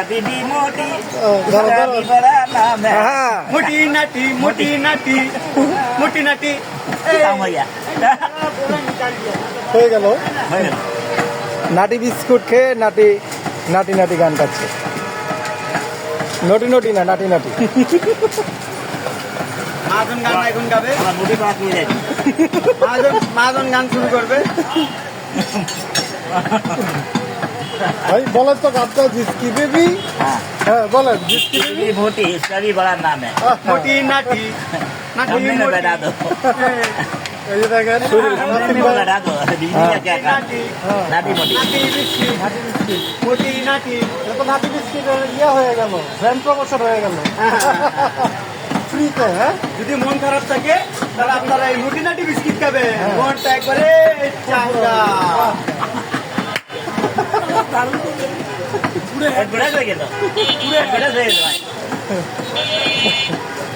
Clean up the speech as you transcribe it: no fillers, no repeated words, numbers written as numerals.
बीबी मोटी ধরো, उसका ধরো। भी बड़ा नाम है হ্যাঁ মোটি নাটি মোটি নাটি মোটি নাটি काम हो गया হয়ে গেল। हो गया নাটি বিস্কুট খেয়ে নাটি নাটি নাটি গান গাচ্ছে। নটি নটি না নাটি নাটি। মাজন গান এখন গাবে আমার মুটি পাক হয়ে যায় মাজন গান শুরু করবে ভাই বলেন তো গানটা জিসকি বেবি। हाँ হ্যাঁ বলেন জিসকি বেবি। बीबी मोटी उसका भी बड़ा नाम है মোটি নাটি নাটি हमने में মোটি बैठा दो এই যে দেখেন हमने में बैठा दो बीबी का क्या काम নাটি नाटी मोटी নাটি বিস্কিট মোটি নাটি তো নাটি বিস্কিট ইয়ে হয়ে গেল, ব্র্যান্ড প্রমোশন হয়ে গেল ফ্রিতে। হ্যাঁ যদি মন খারাপ থাকে তাহলে আপনারা এই মোটি নাটি বিস্কিট খাবে মনটা একবারে চাঙ্গা पूरे हेड हो गया तो पूरे हेड हो गया